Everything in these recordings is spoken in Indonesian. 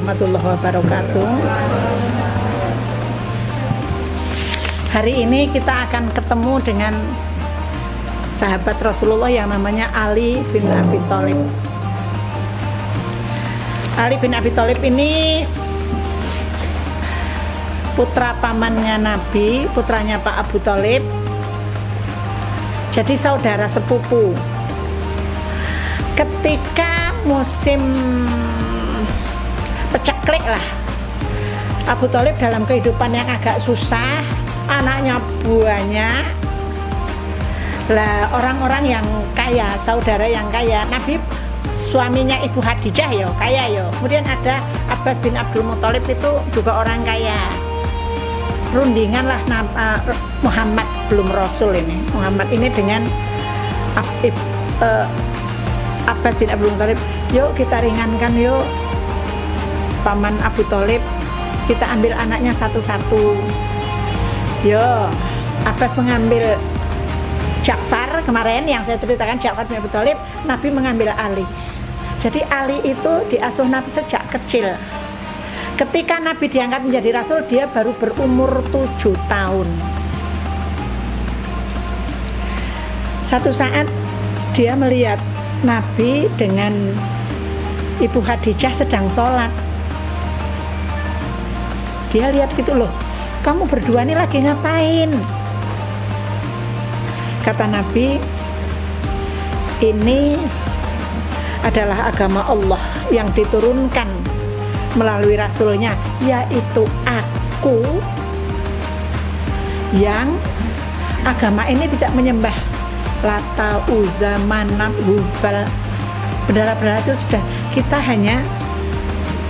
warahmatullahi wabarakatuh. Hari ini kita akan ketemu dengan sahabat Rasulullah yang namanya Ali bin Abi Thalib. Ali bin Abi Thalib ini putra pamannya Nabi, putranya Pak Abu Thalib. Jadi saudara sepupu. Ketika musim peceklik lah, Abu Thalib dalam kehidupan yang agak susah, anaknya banyak. Lah orang-orang yang kaya, saudara yang kaya, Nabi suaminya Ibu Khadijah yo kaya yo. Kemudian ada Abbas bin Abdul Muthalib itu juga orang kaya. Rundingan lah Muhammad belum Rasul ini. Muhammad ini dengan Abbas bin Abdul Muthalib, yuk kita ringankan yuk paman Abu Thalib, kita ambil anaknya satu-satu. Yo, Abbas mengambil Ja'far kemarin yang saya ceritakan, Ja'far bin Abu Thalib, Nabi mengambil Ali. Jadi Ali itu diasuh Nabi sejak kecil. Ketika Nabi diangkat menjadi Rasul, dia baru berumur 7 tahun. Satu saat dia melihat Nabi dengan Ibu Khadijah sedang sholat. Dia lihat gitu, loh, kamu berdua ini lagi ngapain? Kata Nabi, ini adalah agama Allah yang diturunkan melalui Rasulnya, yaitu aku, yang agama ini tidak menyembah Lata, Uzza, Manat, Hubal, berhala-berhala itu sudah. Kita hanya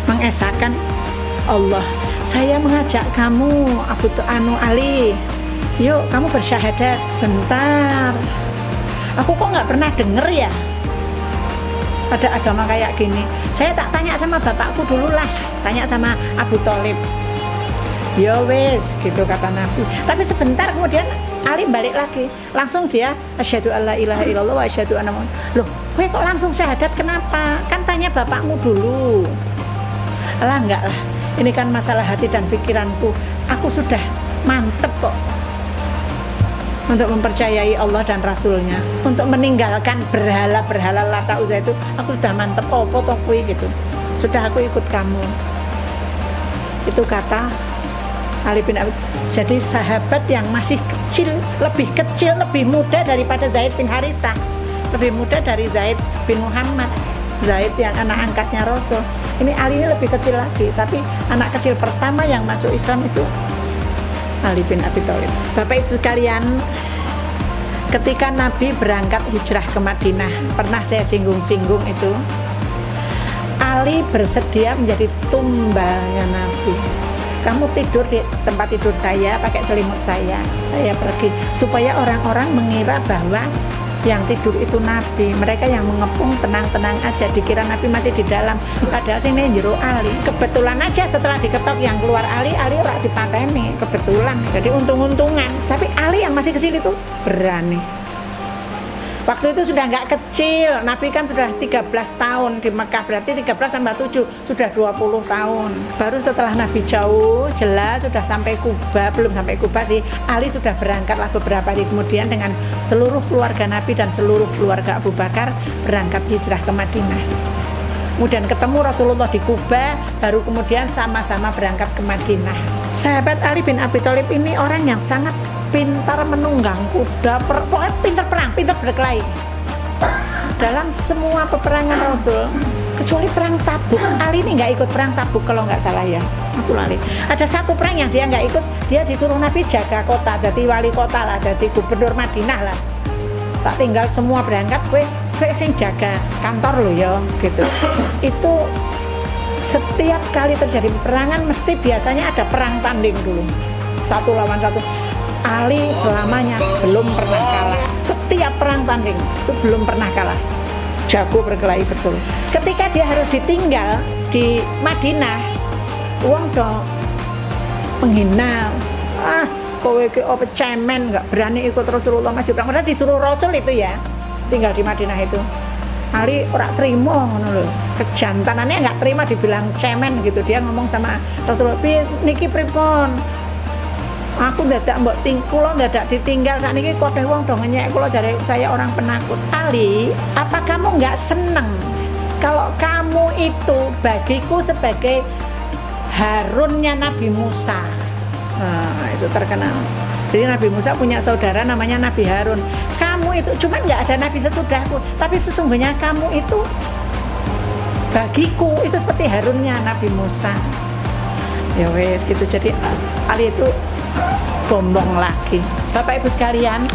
mengesahkan Allah. Saya mengajak kamu, Ali, yuk kamu bersyahadat. Bentar, aku kok nggak pernah denger ya ada agama kayak gini. Saya tak tanya sama bapakku dulu lah, tanya sama Abu Thalib. Ya wes, gitu kata Nabi. Tapi sebentar kemudian Ali balik lagi, langsung dia asyhadu alla ilaha illallah wa asyhadu anna Muhammad. Loh, kowe kok langsung syahadat kenapa? Kan tanya bapakmu dulu. Alah enggak lah, ini kan masalah hati dan pikiranku. Aku sudah mantep kok untuk mempercayai Allah dan Rasulnya, untuk meninggalkan berhala-berhala Lata Uzza itu. Aku sudah mantep, opo toh kuwi gitu. Sudah, aku ikut kamu. Itu kata Ali bin Abi. Jadi sahabat yang masih kecil, lebih muda daripada Zaid bin Harithah, lebih muda dari Zaid bin Muhammad. Zaid yang anak angkatnya Rasul. Ini Ali ini lebih kecil lagi, tapi anak kecil pertama yang masuk Islam itu Ali bin Abi Thalib. Bapak Ibu sekalian, ketika Nabi berangkat hijrah ke Madinah, pernah saya singgung-singgung itu, Ali bersedia menjadi tumbalnya Nabi. Kamu tidur di tempat tidur saya, pakai selimut saya pergi, supaya orang-orang mengira bahwa yang tidur itu Nabi. Mereka yang mengepung tenang-tenang aja, dikira Nabi masih di dalam, padahal sini jero Ali. Kebetulan aja setelah diketok yang keluar Ali ora dipateni, kebetulan. Jadi untung-untungan. Tapi Ali yang masih kecil itu berani. Waktu itu sudah nggak kecil, Nabi kan sudah 13 tahun di Mekah, berarti 13 tambah 7 sudah 20 tahun. Baru setelah Nabi jauh, jelas sudah sampai Kuba, belum sampai Kuba sih, Ali sudah berangkatlah beberapa hari kemudian dengan seluruh keluarga Nabi dan seluruh keluarga Abu Bakar berangkat hijrah ke Madinah. Kemudian ketemu Rasulullah di Kuba, baru kemudian sama-sama berangkat ke Madinah. Sahabat Ali bin Abi Thalib ini orang yang sangat pintar menunggang kuda, pokoknya pintar perang, pintar berkelahi. Dalam semua peperangan Rasul, kecuali perang Tabuk, Ali ini nggak ikut perang Tabuk kalau nggak salah ya, aku lali. Ada satu perang yang dia nggak ikut, dia disuruh Nabi jaga kota, jadi wali kota lah, jadi gubernur Madinah lah. Tak tinggal semua berangkat, gue sing jaga kantor lo ya, gitu. Itu setiap kali terjadi peperangan mesti biasanya ada perang tanding dulu, 1 lawan 1. Ali selamanya belum pernah kalah. Setiap perang tanding itu belum pernah kalah. Jago berkelahi betul. Ketika dia harus ditinggal di Madinah, uang dong menghina. Kowe ki apa cemen, nggak berani ikut Rasulullah maju perang. Padahal disuruh Rasul itu ya, tinggal di Madinah itu. Ali ora trimo ngono lho. Kejantanannya enggak terima dibilang cemen gitu. Dia ngomong sama Rasulullah, "Niki pripun? Aku dadak mbok kula dadak ditinggal sakniki kabeh wong do ngenyek kula jare saya orang penakut." Ali, apa kamu enggak seneng kalau kamu itu bagiku sebagai Harunnya Nabi Musa? Nah, itu terkenal. Jadi Nabi Musa punya saudara namanya Nabi Harun. Kamu itu cuma nggak ada nabi sesudahku, tapi sesungguhnya kamu itu bagiku itu seperti Harunnya Nabi Musa. Ya wes gitu. Jadi Ali itu bombong lagi. Bapak Ibu sekalian,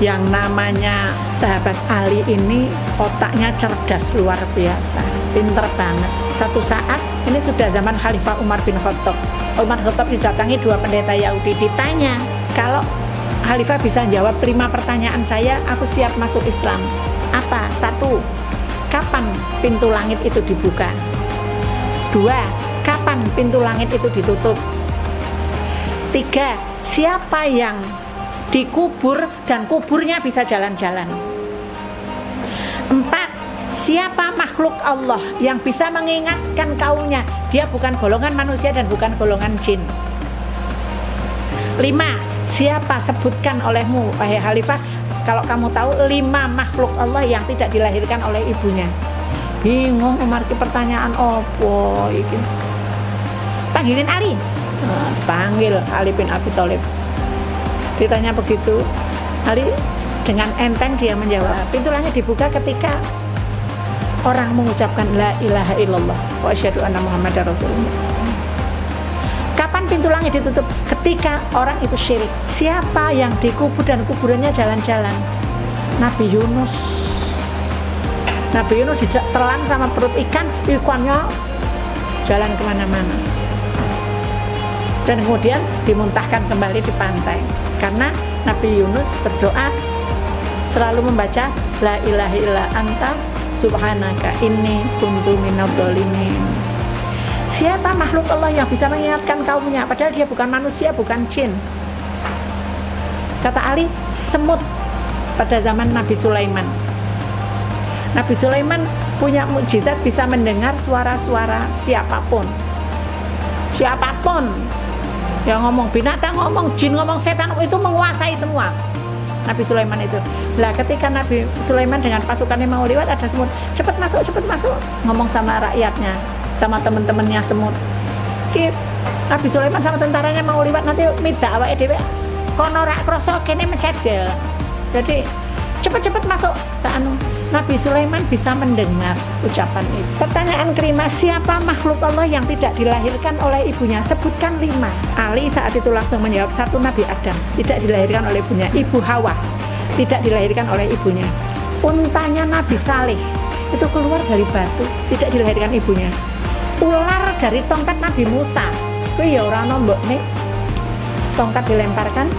yang namanya sahabat Ali ini otaknya cerdas luar biasa, pinter banget. Satu saat, ini sudah zaman Khalifah Umar bin Khattab. Umar Khattab didatangi 2 pendeta Yahudi, ditanya, kalau Khalifah bisa jawab 5 pertanyaan saya, aku siap masuk Islam. Apa? 1, kapan pintu langit itu dibuka? 2, kapan pintu langit itu ditutup? 3, siapa yang dikubur dan kuburnya bisa jalan-jalan? 4, siapa makhluk Allah yang bisa mengingatkan kaumnya dia bukan golongan manusia dan bukan golongan jin? 5, siapa, sebutkan olehmu wahai Khalifah kalau kamu tahu 5 makhluk Allah yang tidak dilahirkan oleh ibunya. Bingung Umar, pertanyaan opo iki? Panggilin Ali. Panggil Ali bin Abi Thalib. Ditanya begitu, Ali dengan enteng dia menjawab, pintu langit dibuka ketika orang mengucapkan la ilaha illallah wa asyhadu anna muhammadar rasulullah. Kapan pintu langit ditutup? Ketika orang itu syirik. Siapa yang dikubur dan kuburannya jalan-jalan? Nabi Yunus. Nabi Yunus ditelan sama perut ikan, ikannya jalan kemana-mana. Dan kemudian dimuntahkan kembali di pantai. Karena Nabi Yunus berdoa selalu membaca la ilaha illa anta subhanaka inni kuntu minadz dzalimin. Siapa makhluk Allah yang bisa mengingatkan kaumnya padahal dia bukan manusia, bukan jin? Kata Ali, semut pada zaman Nabi Sulaiman. Nabi Sulaiman punya mukjizat bisa mendengar suara-suara siapapun. Siapapun yang ngomong, binatang ngomong, jin ngomong, setan itu menguasai semua. Nabi Sulaiman itu. Lah ketika Nabi Sulaiman dengan pasukannya mau lewat, ada semut, cepat masuk, ngomong sama rakyatnya, sama teman-temannya semut. Nabi Sulaiman sama tentaranya mau lewat, nanti midak awake dhewe kono rak krasa kene mencedel. Jadi cepat masuk ke anu. Nabi Sulaiman bisa mendengar ucapan itu. Pertanyaan kelima, siapa makhluk Allah yang tidak dilahirkan oleh ibunya? Sebutkan 5. Ali saat itu langsung menjawab, 1 Nabi Adam, tidak dilahirkan oleh ibunya. Ibu Hawa, tidak dilahirkan oleh ibunya. Untanya Nabi Saleh itu keluar dari batu, tidak dilahirkan ibunya. Ular dari tongkat Nabi Musa, itu ya ora nombok nih. Tongkat dilemparkan,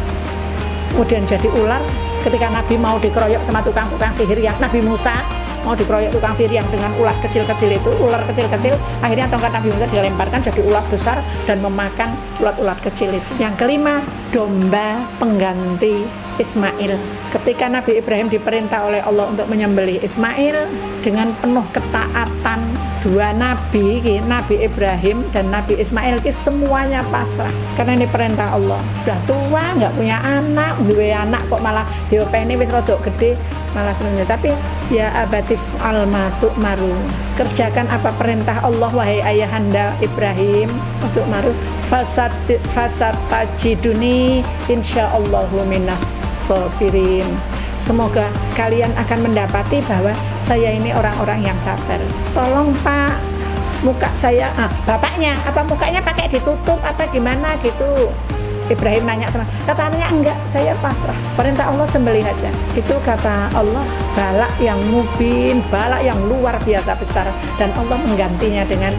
kemudian jadi ular. Ketika Nabi mau dikeroyok sama tukang-tukang sihir yang Nabi Musa mau dikeroyok tukang sihir yang dengan ulat kecil-kecil itu, ular kecil-kecil, akhirnya tongkat Nabi Musa dilemparkan jadi ulat besar dan memakan ulat-ulat kecil itu. Yang kelima, domba pengganti Ismail. Ketika Nabi Ibrahim diperintah oleh Allah untuk menyembelih Ismail, dengan penuh ketaatan 2 nabi, Nabi Ibrahim dan Nabi Ismail, semuanya pasrah karena ini perintah Allah. Sudah tua, nggak punya anak, dua anak kok malah diopeni wis rodok gede malah senengnya. Tapi ya abatif almatu maru, kerjakan apa perintah Allah wahai ayahanda Ibrahim untuk maru. Fasat tajiduni insyaallahu minas sabirin. Semoga kalian akan mendapati bahwa saya ini orang-orang yang sabar. Tolong Pak, muka saya, bapaknya, apa mukanya pakai ditutup apa gimana gitu? Ibrahim nanya sama, katanya enggak, saya pasrah. Perintah Allah sembelih aja. Itu kata Allah, balak yang mubin, balak yang luar biasa besar. Dan Allah menggantinya dengan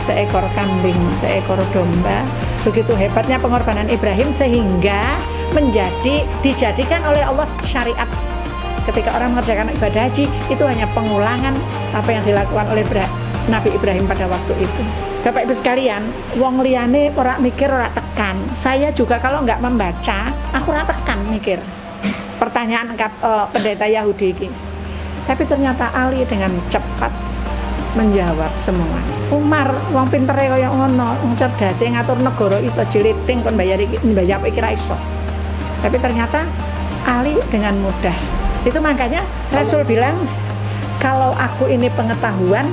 seekor kambing, seekor domba. Begitu hebatnya pengorbanan Ibrahim sehingga dijadikan oleh Allah syariat. Ketika orang mengerjakan ibadah haji, itu hanya pengulangan apa yang dilakukan oleh Nabi Ibrahim pada waktu itu. Bapak Ibu sekalian, wong liyane ora mikir, ora tekan. Saya juga kalau nggak membaca, aku ora tekan mikir. Pertanyaan pendeta Yahudi ini. Tapi ternyata Ali dengan cepat menjawab semua. Umar wong pintere kaya ngono, wong cerdase ngatur negara iso jiliting kon bayar iki ra iso. Tapi ternyata Ali dengan mudah. Itu makanya Rasul bilang, kalau aku ini pengetahuan,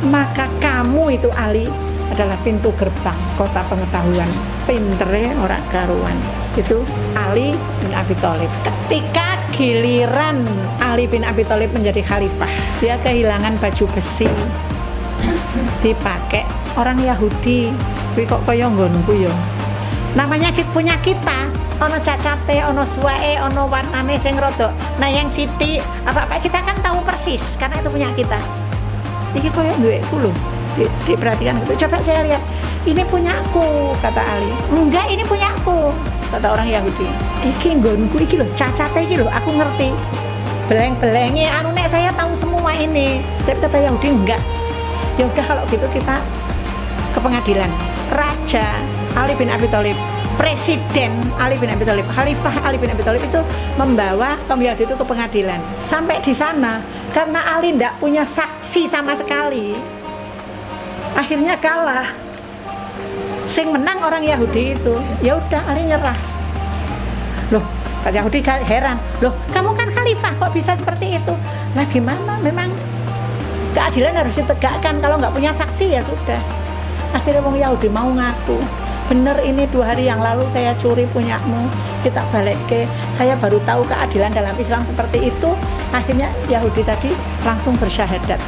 maka kamu itu Ali adalah pintu gerbang kota pengetahuan. Pintere ora karuan. Itu Ali bin Abi Thalib. Ketika giliran Ali bin Abi Thalib menjadi khalifah, dia kehilangan baju besi dipakai orang Yahudi. Kuwi kok kaya nggonku ya. Namanya punya kita, ono cacate, ono suwae, ono warnane sing rada nayang sithik, apa-apa kita kan tahu persis karena itu punya kita. Iki koyo duweku lho. Diperhatikan gitu. Coba saya lihat. Ini punyaku, kata Ali. Enggak, ini punyaku, kata orang Yahudi. Iki nggonku iki lho, cacate iki lho, aku ngerti. Beleng-belenge anu nek saya tahu semua ini. Tapi kata Yahudi enggak. Ya udah kalau gitu kita ke pengadilan. Raja Ali bin Abi Thalib, Presiden Ali bin Abi Thalib, Khalifah Ali bin Abi Thalib itu membawa kaum Yahudi itu ke pengadilan. Sampai di sana karena Ali tidak punya saksi sama sekali, akhirnya kalah. Sing menang orang Yahudi itu. Ya udah Ali nyerah. Loh, Pak Yahudi heran. Loh, kamu kan khalifah kok bisa seperti itu? Lah gimana? Memang keadilan harus ditegakkan. Kalau nggak punya saksi ya sudah. Akhirnya orang Yahudi mau ngaku. Bener ini 2 hari yang lalu saya curi punyamu, kita balik ke. Saya baru tahu keadilan dalam Islam seperti itu. Akhirnya Yahudi tadi langsung bersyahadat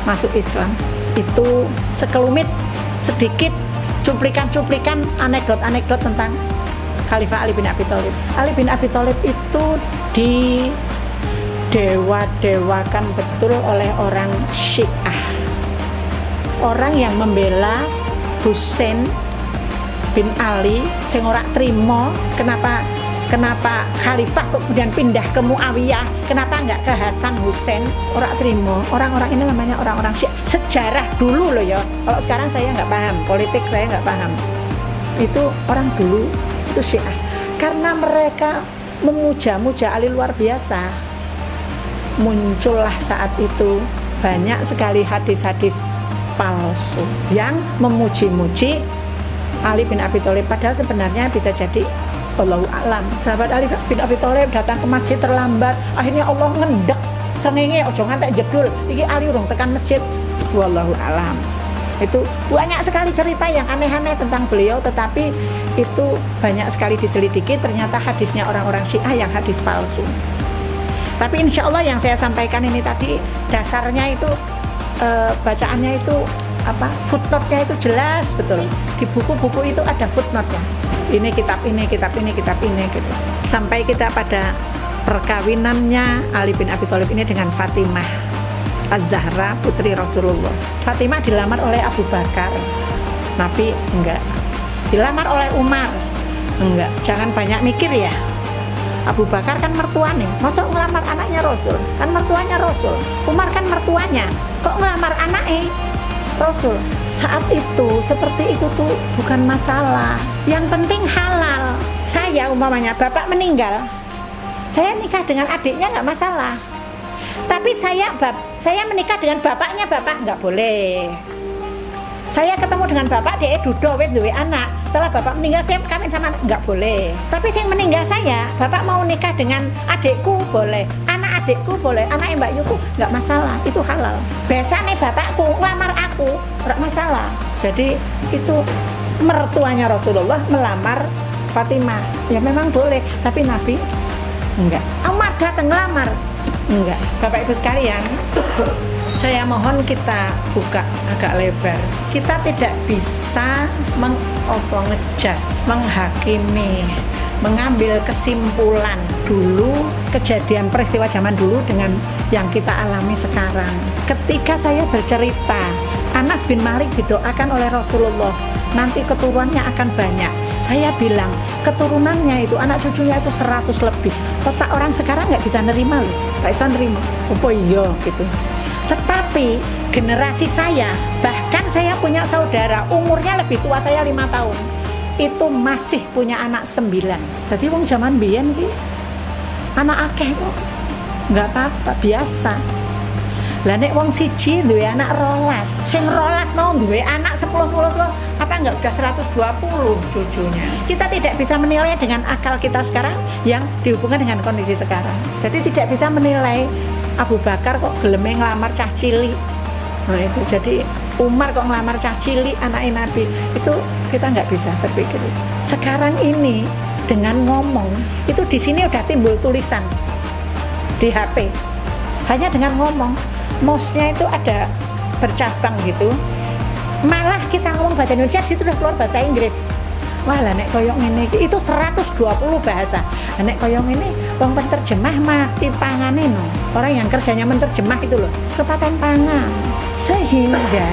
masuk Islam. Itu sekelumit sedikit cuplikan-cuplikan anekdot-anekdot tentang Khalifah Ali bin Abi Thalib. Ali bin Abi Thalib itu didewa-dewakan betul oleh orang Syiah. Orang yang membela Husain bin Ali sing ora trimo kenapa khalifah kemudian pindah ke Muawiyah, kenapa enggak ke Hasan Husain, ora trimo. Orang-orang ini namanya orang-orang Syiah. Sejarah dulu loh ya. Kalau sekarang saya nggak paham, politik saya nggak paham. Itu orang dulu itu Syiah. Karena mereka memuja-muja Ali luar biasa, muncullah saat itu banyak sekali hadis-hadis palsu yang memuji-muji Ali bin Abi Thalib, padahal sebenarnya bisa jadi Allahu a'lam. Sahabat Ali bin Abi Thalib datang ke masjid terlambat, akhirnya Allah ngendek srengenge ojo ngantek jedul iki Ali urung tekan masjid. Wallahu a'lam. Itu banyak sekali cerita yang aneh-aneh tentang beliau, tetapi itu banyak sekali diselidiki, ternyata hadisnya orang-orang Syiah yang hadis palsu. Tapi insya Allah yang saya sampaikan ini tadi dasarnya itu bacaannya itu apa, footnote-nya itu jelas betul. Di buku-buku itu ada footnote-nya. Ini kitab ini, kitab ini, kitab ini gitu. Sampai kita pada perkawinannya Ali bin Abi Thalib ini dengan Fatimah Az-Zahra putri Rasulullah. Fatimah dilamar oleh Abu Bakar. Nabi enggak. Dilamar oleh Umar. Enggak. Jangan banyak mikir ya. Abu Bakar kan mertuanya, masa ngelamar anaknya Rasul? Kan mertuanya Rasul. Umar kan mertuanya, kok ngelamar anaknya Rasul? Saat itu, seperti itu tuh bukan masalah. Yang penting halal. Saya umpamanya, bapak meninggal, saya nikah dengan adiknya nggak masalah. Tapi saya menikah dengan bapaknya, bapak nggak boleh. Saya ketemu dengan bapak, dia duda wet duwe anak. Setelah bapak meninggal, saya kawin sama anak, nggak boleh. Tapi yang meninggal saya, bapak mau nikah dengan adikku boleh, anak adikku boleh, anak Mbak Yuku nggak masalah, itu halal. Biasanya bapakku ngelamar aku, nggak masalah. Jadi itu mertuanya Rasulullah melamar Fatimah, ya memang boleh. Tapi Nabi enggak. Umar datang ngelamar, enggak. Bapak Ibu sekalian, saya mohon kita buka agak lebar. Kita tidak bisa ngejudge, menghakimi, mengambil kesimpulan dulu kejadian peristiwa zaman dulu dengan yang kita alami sekarang. Ketika saya bercerita, Anas bin Malik didoakan oleh Rasulullah, nanti keturunannya akan banyak. Saya bilang keturunannya itu, anak cucunya itu 100 lebih. Otak orang sekarang nggak bisa nerima loh, nggak bisa nerima. Oh iya gitu. Tetapi generasi saya, bahkan saya punya saudara umurnya lebih tua saya 5 tahun, itu masih punya anak 9. Jadi wong zaman biyen iki anak akeh kok. nggak apa-apa, biasa. Lah nek wong siji duwe anak 12, sing 12 mau duwe anak 10 apa enggak sudah 120 cucunya. Kita tidak bisa menilai dengan akal kita sekarang yang dihubungkan dengan kondisi sekarang. Jadi tidak bisa menilai Abu Bakar kok geleme nglamar cah cilik. Nah itu jadi Umar kok ngelamar cah cilik anaknya Nabi. Itu kita nggak bisa berpikir. Sekarang ini dengan ngomong itu di sini udah timbul tulisan di HP. Hanya dengan ngomong, mouse-nya itu ada bercabang gitu. Malah kita ngomong bahasa Indonesia di situ udah keluar bahasa Inggris. Wah lah nek koyong ini itu 120 bahasa. Nek koyong ini wong penterjemah mati pangane no. Orang yang kerjanya menterjemah itu loh, kepaten pangan. Sehingga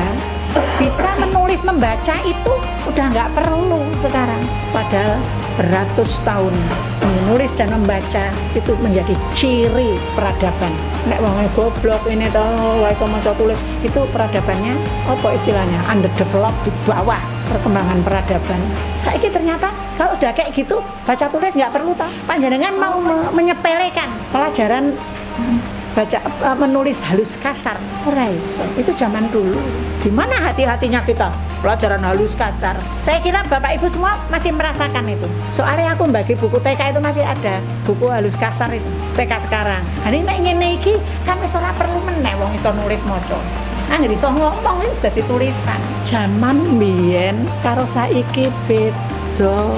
bisa menulis membaca itu udah nggak perlu sekarang. Padahal beratus tahun menulis dan membaca itu menjadi ciri peradaban. Nek wong goblok ini toh wae maca tulis itu peradabannya apa istilahnya underdeveloped, di bawah perkembangan peradaban. Saiki ternyata kalau udah kayak gitu baca tulis nggak perlu toh. Panjenengan mau menyepelekan pelajaran baca menulis halus kasar ora iso. Itu zaman dulu. Gimana hati-hatinya kita pelajaran halus kasar? Saya kira Bapak Ibu semua masih merasakan itu. Soalnya aku bagi buku TK itu masih ada buku halus kasar itu TK sekarang. Hari nek ngene iki kan wis ora perlu meneh wong iso nulis maca. Anggere iso ngomong wis dadi tulisan. Zaman biyen karo saiki beda.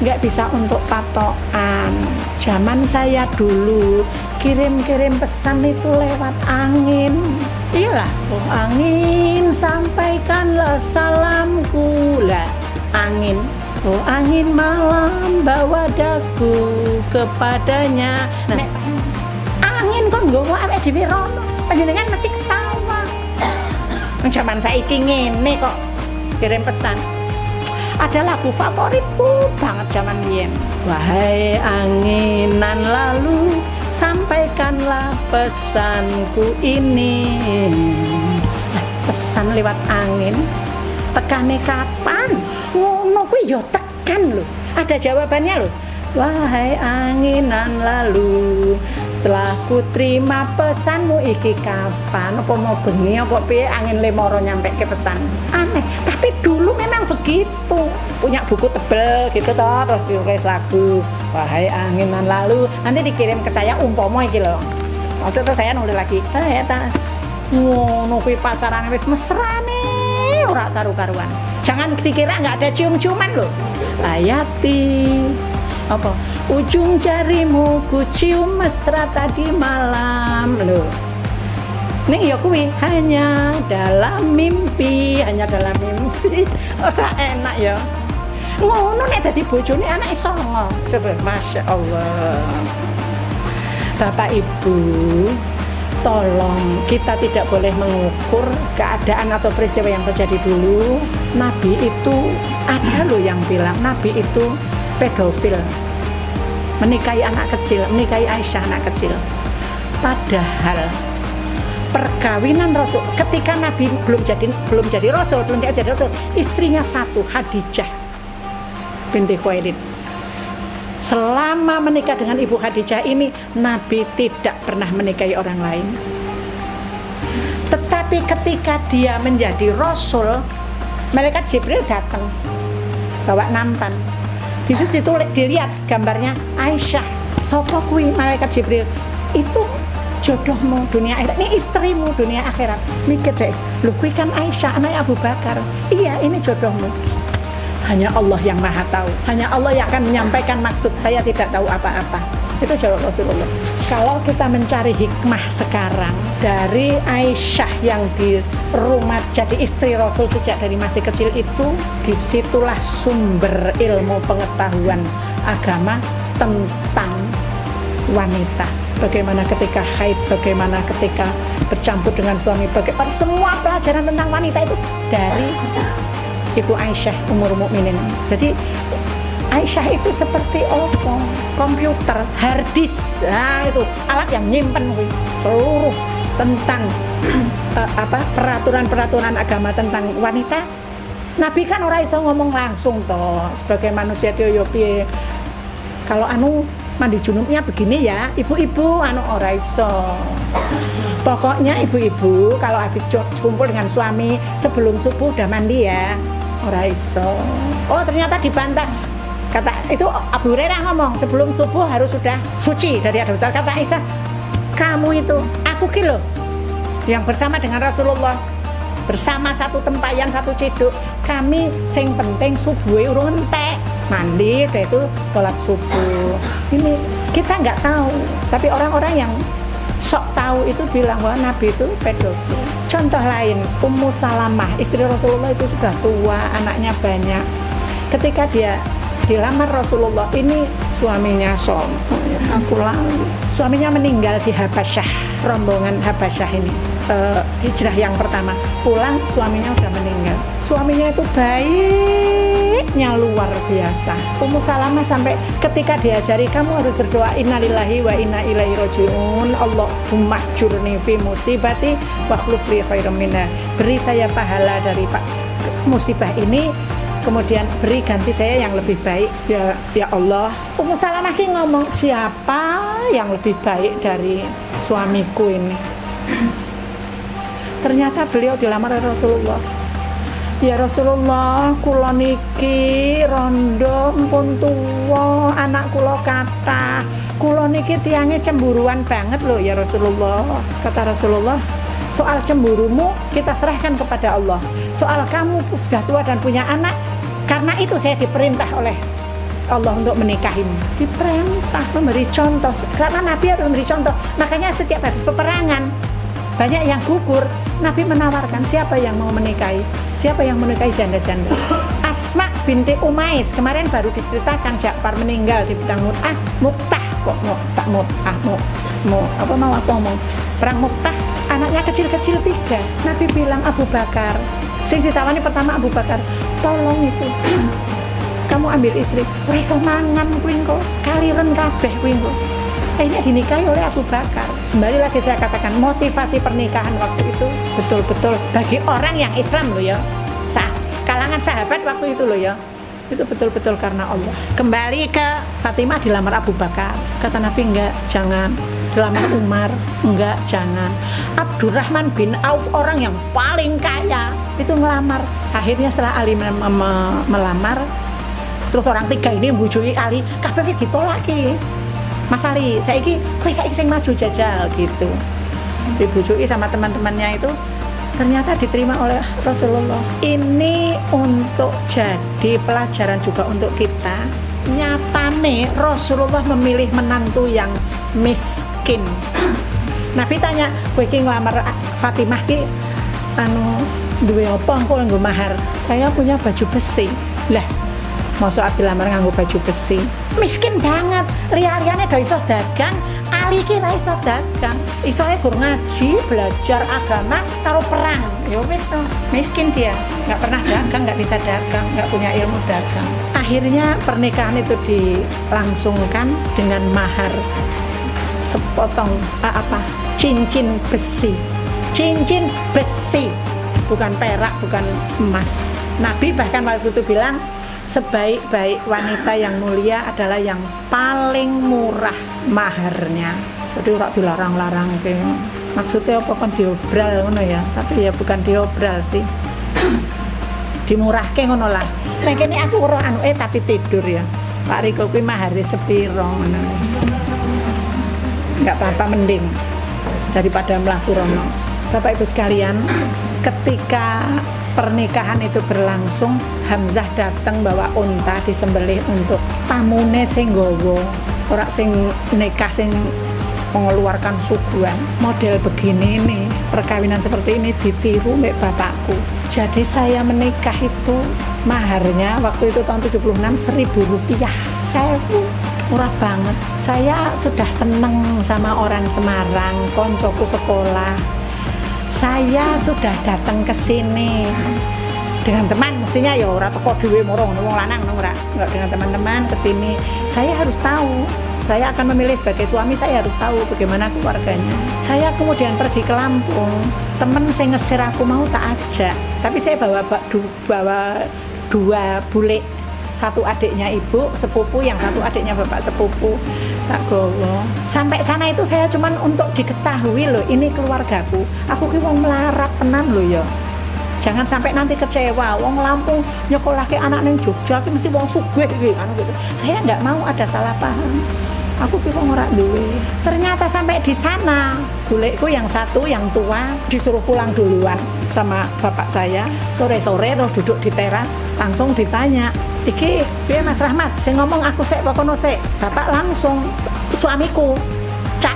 Nggak bisa untuk patokan. Zaman saya dulu kirim-kirim pesan itu lewat angin. Iyalah, oh angin sampaikanlah salamku lah. Angin, oh angin malam bawa daku kepadanya. Nah, angin kon nggawa awake dhewe rono. Panjenengan mesti ketawa. Zaman saiki ngene kok kirim pesan. Ada lagu favoritku banget zaman biyen. Wahai anginan lalu, sampaikanlah pesanku ini. Pesan lewat angin, tekane kapan? Ngono kuwi yo tekan lho. Ada jawabannya lho. Wahai anginan lalu, telah ku terima pesanmu iki kapan? Apa mau bengi apa piye angin lemoro nyampe ke pesan. Aneh, tapi dulu memang begitu. Punya buku tebel gitu toh, terus ditulis lagu Wahai anginan lalu, nanti dikirim ke saya umpama iki lho. Waktu itu saya nulis lagi, ya ta. Ngono kuwi pacaran wis mesrane ora karu-karuan. Jangan dikira enggak ada cium-ciuman lho. Hayati apa ujung jarimu ku cium mesra tadi malam lho. Nih ya kuwi hanya dalam mimpi ora enak ya. Ngono nek dadi bojone anak songo. Coba Masya Allah. Bapak Ibu, tolong kita tidak boleh mengukur keadaan atau peristiwa yang terjadi dulu. Nabi itu ada loh yang bilang Nabi itu pedofil, menikahi anak kecil, menikahi Aisyah anak kecil. Padahal perkawinan Rasul ketika Nabi belum jadi Rasul, istrinya satu, Khadijah binti Khuwailid. Selama menikah dengan Ibu Khadijah ini Nabi tidak pernah menikahi orang lain. Tetapi ketika dia menjadi Rasul, malaikat Jibril datang bawa nampan. Di situ dilihat gambarnya Aisyah. Sopo kuwi malaikat Jibril? Itu jodohmu dunia akhirat. Ini istrimu dunia akhirat. Mikir deh, lu kuwi kan Aisyah anak Abu Bakar. Iya, ini jodohmu. Hanya Allah yang maha tahu. Hanya Allah yang akan menyampaikan maksud. Saya tidak tahu apa-apa. Itu jawab Rasulullah. Kalau kita mencari hikmah sekarang dari Aisyah yang di rumah jadi istri Rasul sejak dari masih kecil itu, disitulah sumber ilmu pengetahuan agama tentang wanita. Bagaimana ketika haid, bagaimana ketika bercampur dengan suami, bagaimana semua pelajaran tentang wanita itu dari Ibu Aisyah Ummul Mukminin. Jadi Aisyah itu seperti komputer, hard disk. Nah, itu alat yang nyimpen seluruh tentang peraturan-peraturan agama tentang wanita. Nabi kan ora iso ngomong langsung toh, sebagai manusia dia yo piye. Kalau mandi junubnya begini ya ibu-ibu, ora iso. Pokoknya ibu-ibu kalau habis kumpul dengan suami sebelum subuh udah mandi ya, ora iso. Oh ternyata dibantah. Kata itu Abu Hurairah ngomong sebelum subuh harus sudah suci dari ada besar. Kata Aisyah, kamu itu aku kilo yang bersama dengan Rasulullah, bersama satu tempayan satu ciduk, kami sing penting subuh urung entek, mandi udah itu sholat subuh. Ini kita nggak tahu, tapi orang-orang yang sok tahu itu bilang bahwa Nabi itu pedofil. Contoh lain, Ummu Salamah istri Rasulullah itu sudah tua, anaknya banyak. Ketika dia dilamar Rasulullah, ini suaminya suaminya meninggal di Habasyah, rombongan Habasyah ini hijrah yang pertama, pulang suaminya udah meninggal. Suaminya itu baiknya luar biasa. Ummu Salamah sampai ketika diajari kamu harus berdoa innalillahi wa inna ilaihi rajiun, Allahumma jurni fi musibati wa khluf li khairam minha, beri saya pahala dari musibah ini, kemudian beri ganti saya yang lebih baik ya Allah. Ummu Salamah ngomong, siapa yang lebih baik dari suamiku ini? Ternyata beliau dilamar Rasulullah. Ya Rasulullah, kula niki rondo pun tuwa, anak kula kathah, kula niki tiange cemburuan banget loh ya Rasulullah. Kata Rasulullah, soal cemburumu kita serahkan kepada Allah. Soal kamu sudah tua dan punya anak, karena itu saya diperintah oleh Allah untuk menikahimu. Diperintah memberi contoh, karena Nabi harus memberi contoh. Makanya setiap habis peperangan banyak yang gugur, Nabi menawarkan siapa yang mau menikahi, siapa yang menikahi janda-janda. Asma binti Umais kemarin baru diceritakan Ja'far meninggal di bidang Mu'tah perang Mu'tah, anaknya kecil-kecil 3. Nabi bilang Abu Bakar, sing ditawani pertama Abu Bakar, tolong itu kamu ambil istri, ora iso mangan kuwi engko, kaliren kabeh kuwi engko. Akhirnya dinikahi oleh Abu Bakar. Kembali lagi saya katakan, motivasi pernikahan waktu itu betul-betul bagi orang yang Islam loh ya, kalangan sahabat waktu itu loh ya, itu betul-betul karena Allah. Kembali ke Fatimah dilamar Abu Bakar, kata Nabi enggak, jangan. Dilamar Umar, enggak, jangan. Abdurrahman bin Auf, orang yang paling kaya, itu ngelamar. Akhirnya setelah Ali melamar, terus orang 3 ini membujui Ali, kabeh ditolak ki. Mas Ali, saiki sing maju jajal gitu. Dibujui sama teman-temannya itu, ternyata diterima oleh Rasulullah. Ini untuk jadi pelajaran juga untuk kita. Nyatane Rasulullah memilih menantu yang miskin. Nabi tanya, kowe iki nglamar Fatimah ki duwe apa engko nggo mahar? Saya punya baju besi. Lah, masa dilamar nganggo baju besi? Miskin banget, liya-liyane do iso dagang, Ali ki ra iso dagang, isoe gur ngaji, belajar agama karo perang. Ya wis to, miskin dia, nggak pernah dagang, nggak bisa dagang, nggak punya ilmu dagang. Akhirnya pernikahan itu dilangsungkan dengan mahar sepotong cincin besi. Cincin besi, bukan perak, bukan emas. Nabi bahkan waktu itu bilang, sebaik-baik wanita yang mulia adalah yang paling murah maharnya. Jadi ora dilarang-larang ke. Maksudnya apa kan diobral ngono ya, tapi ya bukan diobral sih. Dimurahke ngono lah. Nek kene aku ora tapi tidur ya. Pak Riko kuwi mahare sepiro ngono. Enggak apa-apa, mending daripada mlaku rono. Bapak Ibu sekalian, ketika pernikahan itu berlangsung, Hamzah datang bawa unta disembelih untuk tamune sing nggawa, ora sing nikah sing mengeluarkan suguhan. Model begini nih, perkawinan seperti ini ditiru mbek bapakku. Jadi saya menikah itu maharnya waktu itu tahun 76 Rp1.000. Saya murah banget. Saya sudah seneng sama orang Semarang, koncoku sekolah. Saya sudah datang ke sini dengan teman, mestinya ya ora teko dhewe moro wong lanang ora, enggak, dengan teman-teman ke sini. Saya harus tahu, saya akan memilih sebagai suami, saya harus tahu bagaimana keluarganya. Saya kemudian pergi ke Lampung, temen saya ngesir aku mau tak ajak, tapi saya bawa 2 bule. satu adiknya ibu sepupu, yang satu adiknya bapak sepupu, tak gowo. Sampai sana itu saya cuman untuk diketahui loh, ini keluargaku. Aku ki wong melarat tenan loh ya. Jangan sampai nanti kecewa. Wong Lampung nyekolahke anak neng Jogja ki mesti wong sugih gitu. Saya nggak mau ada salah paham. Aku ki wong ora duwe. Ternyata sampai di sana, bulekku yang satu yang tua disuruh pulang duluan sama bapak saya. Sore-sore terus duduk di teras, langsung ditanya, "Iki piye Mas Rahmat? Sing ngomong aku sik pokono sik." Bapak langsung, suamiku,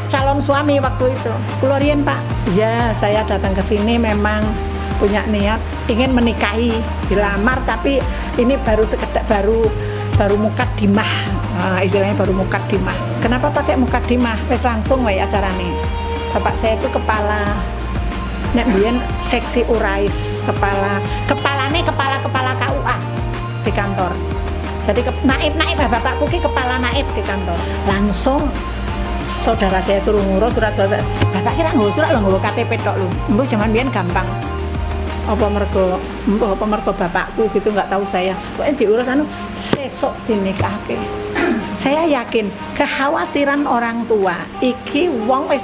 calon suami waktu itu. "Kula riyen, Pak." "Ya, saya datang ke sini memang punya niat ingin menikahi, dilamar, tapi ini baru sekedar baru mukadimah." Istilahnya baru mukadimah. Kenapa pakai mukadimah? Wes langsung wae acarane. Bapak saya itu kepala nek biyen seksi urais, kepala KUA di kantor. Jadi naib bapakku ki kepala naib di kantor. Langsung saudara saya suruh ngurus surat. Bapak kira ngurus surat lho, ngurus KTP tok lho. Mbah jaman biyen gampang. Apa mergo bapakku gitu, nggak tahu saya. Pokoknya diurus sesok dinikahke. Saya yakin kekhawatiran orang tua iki wong wis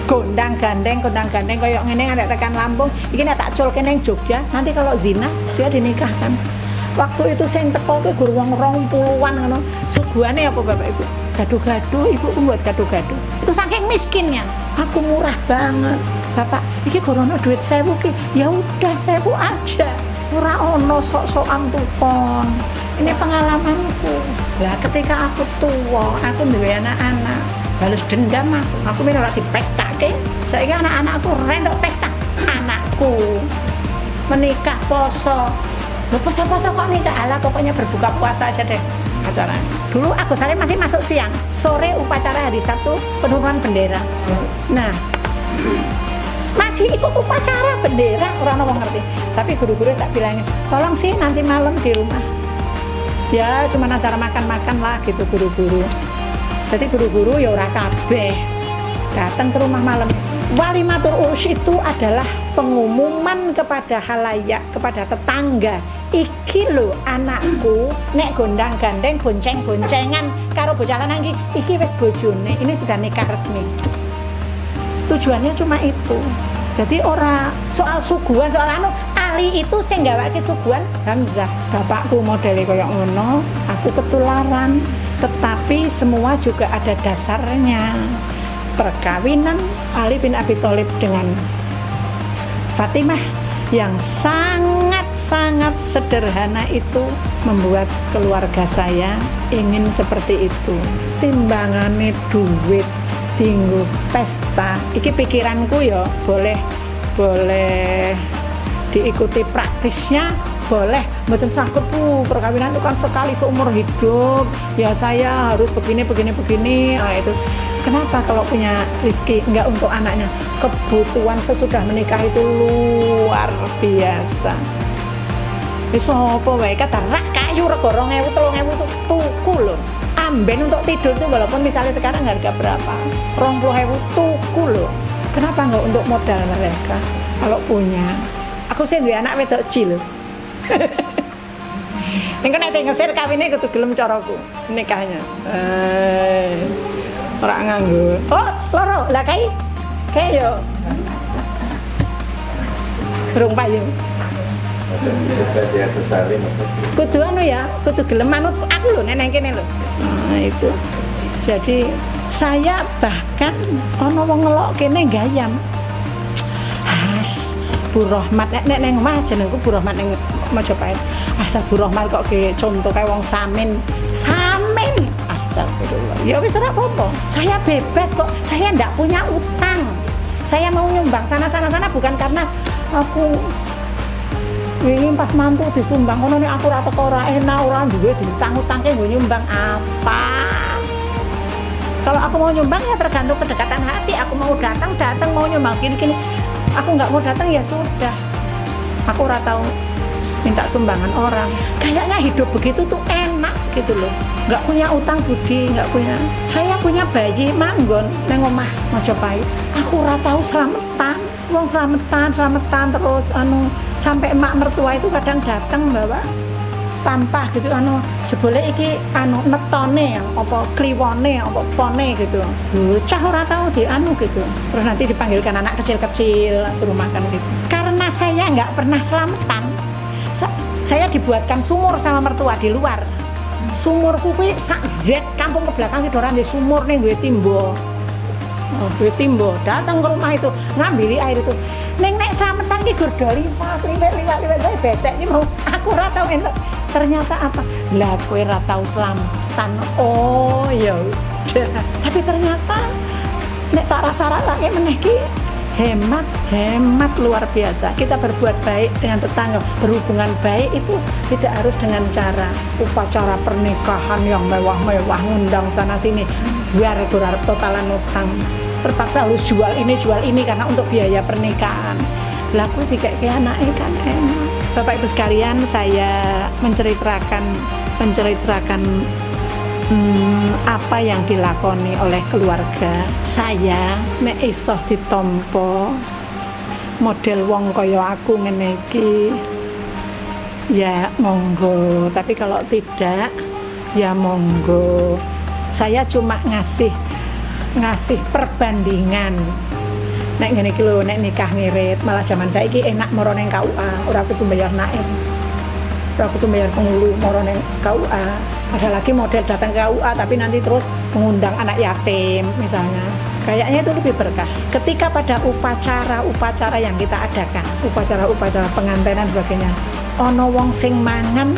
gondang-gandeng koyo ngene ngantek tekan Lampung, iki nek tak culke ning Jogja, nanti kalau zina dia dinikahkan. Waktu itu sing teko ki gur wong 20-an ngono. Suguhane apa Bapak Ibu? Gado-gado, ibu buat gado-gado. Itu saking miskinnya. Aku murah banget. Bapak, iki gorono duit 1000 ki. Ya udah 1000 aja. Ora ono sok-sokan tupon. Ini pengalamanku. Lah ketika aku tua, aku duwe anak-anak, balas dendam aku ben ora dipestake. Saiki anak-anakku rentok pesta. Anakku menikah poso. Loh, poso-poso kok nikah? Alah, pokoknya berbuka puasa aja deh acara. Dulu Agus Salim masih masuk siang, sore upacara hari Sabtu penurunan bendera. Nah, masih ikut upacara bendera, orang ngerti. Tapi guru-guru tak bilangin, tolong sih nanti malam di rumah. Ya, cuma acara makan-makan lah gitu guru-guru. Jadi guru-guru ya ora kabeh datang ke rumah malam. Walimatul urus itu adalah pengumuman kepada halayak, kepada tetangga. Iki lho anakku nek gondang-gandeng bonceng-boncengan karo bocah lanang iki wis bojone, ini sudah nikah resmi. Tujuannya cuma itu. Jadi ora soal suguhan, soal Ali itu sing gawake suguhan Hamzah. Bapakku modele koyo ngono, aku ketularan. Tetapi semua juga ada dasarnya. Perkawinan Ali bin Abi Thalib dengan Fatimah yang sangat-sangat sederhana itu membuat keluarga saya ingin seperti itu. Timbangannya duit tinggu pesta. Iki pikiranku ya, boleh diikuti praktisnya, boleh. Mboten sakit perkawinan itu kan sekali seumur hidup. Ya saya harus begini. Nah itu. Kenapa kalau punya rezeki enggak untuk anaknya? Kebutuhan sesudah menikah itu luar biasa. Wis apa wae kata rak kayu rego 2000 3000 itu tuku lho. Amben untuk tidur tuh walaupun misalnya sekarang harga berapa? 20.000 tuku lho. Kenapa enggak untuk modal mereka? Kalau punya. Aku sih duwe anak wedok cilik lho. Ning nek sing ngesir kawine kudu gelem caraku nikahnya. Ora nganggo. Oh, loro. Lah kae yo. Burung payung. Kudu ya, kudu gelem manut aku lho nek nang kene lho. Nah, itu. Jadi saya bahkan ana wong ngelok kene gayam. Bu Rohmat nek nang omah jenengku Bu Rohmat ning Majapahit. Asal Bu Rohmat kok ke contoh kayak wong Samin. Astagfirullah. Ya wis ora apa-apa. Saya bebas kok. Saya ndak punya utang. Saya mau nyumbang sana bukan karena aku ini pas mampu disumbang ngono nek aku ora teko ora enak ora duwe diutang-utangke nggo nyumbang apa. Kalau aku mau nyumbang ya tergantung kedekatan hati. Aku mau datang mau nyumbang gini. Aku nggak mau datang ya sudah. Aku ora tahu minta sumbangan orang. Kayaknya hidup begitu tuh enak gitu loh. Nggak punya utang budi, nggak punya. Saya punya bayi manggon nang omah Majapahit. Aku ora tahu slametan. Wong slametan terus sampai emak mertua itu kadang datang bawa tampah gitu jebule iki netone apa kliwone apa pone gitu. Bocah ora tahu gitu. Terus nanti dipanggilkan anak kecil-kecil suruh makan gitu. Karena saya nggak pernah selamatan. Saya dibuatkan sumur sama mertua di luar. Sumurku kuwi sak kampung ke belakang itu ora ndek sumur ning gue timbo. Gue timbo datang ke rumah itu ngambil air itu. Nek selamatan ki gur do liwat besek iki mau aku ora tau entuk. Ternyata apa? Lah kowe ora tau selamatan. Oh ya udah. Tapi ternyata nek tak rasa-rasake meneh ki hemat luar biasa. Kita berbuat baik dengan tetangga, berhubungan baik itu tidak harus dengan cara upacara pernikahan yang mewah-mewah, ngundang sana sini biar totalan utang, terpaksa harus jual ini karena untuk biaya pernikahan. Laku tiga anaknya kan enak. Bapak Ibu sekalian, saya menceritakan apa yang dilakoni oleh keluarga saya. Nek iso ditampa model wong kaya aku ngene iki ya monggo, tapi kalau tidak ya monggo. Saya cuma ngasih perbandingan. Nek ngene iki lho, nek nikah ngirit malah zaman saiki enak moro ning KUA, ora kudu bayar naik. Ora kudu bayar penghulu moro ning KUA. Ada lagi model datang ke KUA tapi nanti terus mengundang anak yatim misalnya. Kayaknya itu lebih berkah. Ketika pada upacara yang kita adakan, upacara pengantinan sebagainya, ono wong sing mangan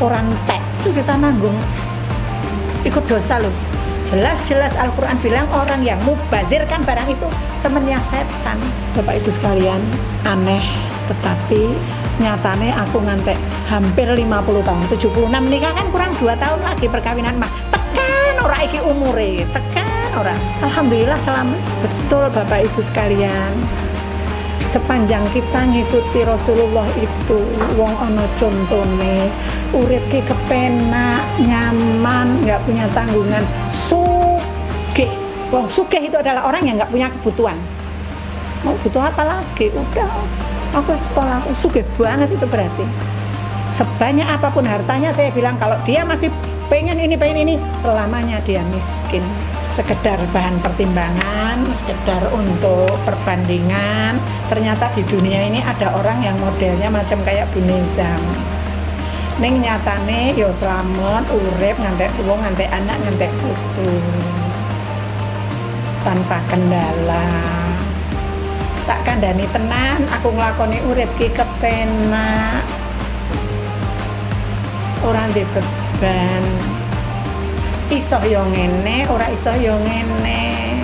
orang tek, itu kita nanggung ikut dosa loh. Jelas Al-Quran bilang orang yang mubazirkan barang itu temennya setan. Bapak Ibu sekalian, aneh tetapi nyatane aku ngantek hampir 50 tahun, 76 nikah kan kurang 2 tahun lagi perkawinan mah. Tekan ora iki umure, tekan ora. Alhamdulillah selamat. Betul Bapak Ibu sekalian. Sepanjang kita ngikuti Rasulullah itu wong ana contone, urip ki kepenak, nyaman, enggak punya tanggungan, sugih. Wong sugih itu adalah orang yang enggak punya kebutuhan. Mau butuh apa lagi? Udah aku sekolah, sugih banget itu berarti. Sebanyak apapun hartanya saya bilang kalau dia masih pengen ini, selamanya dia miskin. Sekedar bahan pertimbangan, sekedar untuk perbandingan. Ternyata di dunia ini ada orang yang modelnya macam kayak Bu Nizam. Ning nyatane yo selamat urip ngantek wong, ngantek anak, ngantek putu. Tanpa kendala. Tak kandhani tenan aku nglakoni urip ki kepenak. Ora ndek beban. Iso yo ngene, ora iso yo ngene.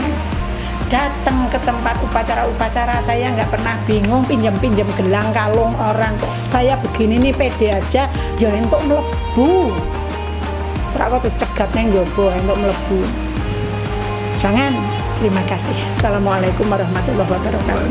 Datang ke tempat upacara saya nggak pernah bingung pinjam gelang kalung orang. Saya begini nih pede aja ya untuk mlebu. Ora kok cegat nang njaba untuk mlebu. Jangan. Terima kasih. Assalamualaikum warahmatullahi wabarakatuh.